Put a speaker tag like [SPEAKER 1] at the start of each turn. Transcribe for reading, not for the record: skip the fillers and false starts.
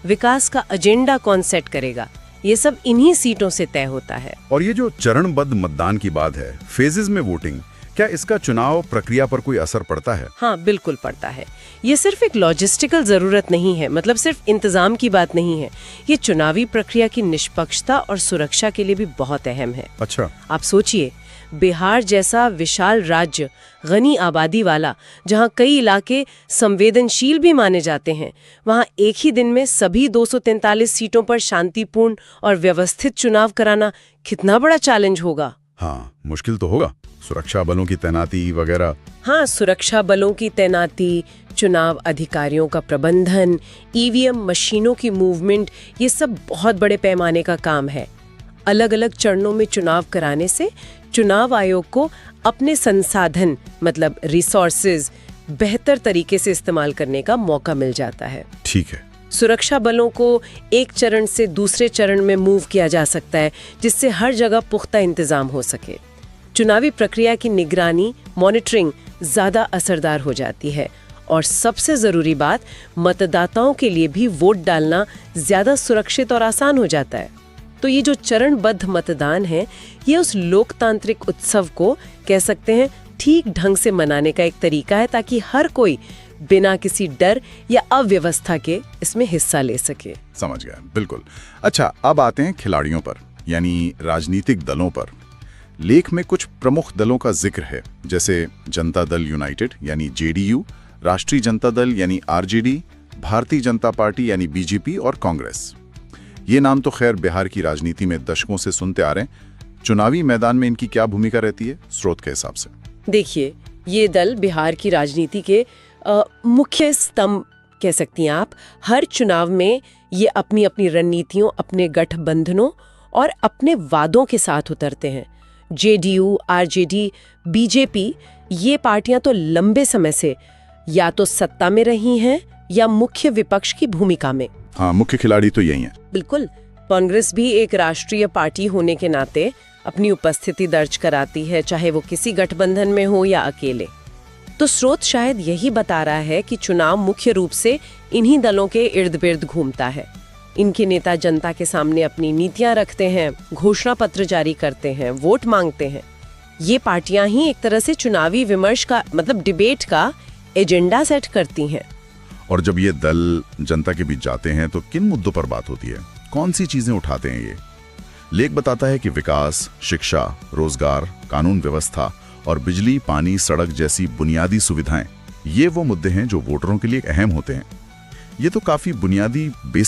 [SPEAKER 1] विकास का एजेंडा कौन सेट करेगा, ये सब इन्हीं सीटों से तय होता है।
[SPEAKER 2] और ये जो चरणबद्ध मतदान की बात है, फेजेस में वोटिंग, क्या इसका चुनाव प्रक्रिया पर कोई असर पड़ता है?
[SPEAKER 1] हाँ, बिल्कुल पड़ता है। ये सिर्फ एक लॉजिस्टिकल जरूरत नहीं है, मतलब सिर्फ इंतजाम की बात नहीं है। ये चुनावी प्रक्रिया की निष्पक्षता और सुरक्षा के लिए भी बहुत अहम है।
[SPEAKER 2] अच्छा।
[SPEAKER 1] आप सोचिए, बिहार जैसा विशाल राज्य, गनी आबादी वाला, जहाँ कई इलाके संवेदनशील भी माने जाते हैं, वहाँ एक ही दिन में सभी 243 सीटों पर शांतिपूर्ण और व्यवस्थित चुनाव कराना कितना बड़ा चैलेंज होगा।
[SPEAKER 2] हाँ, मुश्किल तो होगा। सुरक्षा बलों की तैनाती वगैरह।
[SPEAKER 1] हाँ, सुरक्षा बलों की तैनाती, चुनाव अधिकारियों का प्रबंधन, ईवीएम मशीनों की मूवमेंट, ये सब बहुत बड़े पैमाने का काम है। अलग अलग चरणों में चुनाव कराने से चुनाव आयोग को अपने संसाधन, मतलब रिसोर्सेज, बेहतर तरीके से इस्तेमाल करने का मौका मिल जाता है।
[SPEAKER 2] ठीक है।
[SPEAKER 1] सुरक्षा बलों को एक चरण से दूसरे चरण में मूव किया जा सकता है, जिससे हर जगह पुख्ता इंतजाम हो सके। चुनावी प्रक्रिया की निगरानी, मॉनिटरिंग ज्यादा असरदार हो जाती है। और सबसे जरूरी बात, मतदाताओं के लिए भी वोट डालना ज्यादा सुरक्षित और आसान हो जाता है। तो ये जो चरणबद्ध मतदान है, ये उस लोकतांत्रिक उत्सव को कह सकते हैं ठीक ढंग से मनाने का एक तरीका है, ताकि हर कोई बिना किसी डर या अव्यवस्था के इसमें हिस्सा ले सके।
[SPEAKER 2] समझ गया, बिल्कुल। अच्छा, अब आते हैं खिलाड़ियों पर, यानी राजनीतिक दलों पर। लेख में कुछ प्रमुख दलों का जिक्र है, जैसे जनता दल यूनाइटेड यानी जेडीयू, राष्ट्रीय जनता दल यानी आरजेडी, भारतीय जनता पार्टी यानी बीजेपी और कांग्रेस। ये नाम तो खैर बिहार की राजनीति में दशकों से सुनते आ रहे हैं। चुनावी मैदान में इनकी क्या भूमिका रहती है स्रोत के हिसाब से?
[SPEAKER 1] देखिए, ये दल बिहार की राजनीति के मुख्य स्तंभ कह सकती हैं आप। हर चुनाव में ये अपनी अपनी रणनीतियों, अपने गठबंधनों और अपने वादों के साथ उतरते हैं। जेडीयू, आरजेडी, बीजेपी, ये पार्टियां तो लंबे समय से या तो सत्ता में रही हैं या मुख्य विपक्ष की भूमिका में।
[SPEAKER 2] हाँ, मुख्य खिलाड़ी तो यही है।
[SPEAKER 1] बिल्कुल। कांग्रेस भी एक राष्ट्रीय पार्टी होने के नाते अपनी उपस्थिति दर्ज कराती है, चाहे वो किसी गठबंधन में हो या अकेले। तो स्रोत शायद यही बता रहा है कि चुनाव मुख्य रूप से इन्हीं दलों के इर्द गिर्द घूमता है। इनके नेता जनता के सामने अपनी नीतियां रखते हैं, घोषणा पत्र जारी करते हैं, वोट मांगते हैं। ये पार्टियां ही एक तरह से चुनावी विमर्श का, मतलब डिबेट का एजेंडा सेट करती हैं।
[SPEAKER 2] और जब ये दल जनता के बीच जाते हैं तो किन मुद्दों पर बात होती है? कौन सी चीजें उठाते हैं ये? लेख बताता है कि विकास, शिक्षा, रोजगार, कानून व्यवस्था और बिजली, पानी, सड़क जैसी बुनियादी सुविधाएं, ये वो मुद्दे हैं जो वोटरों के लिए अहम होते हैं। ये तो काफी बुनियादी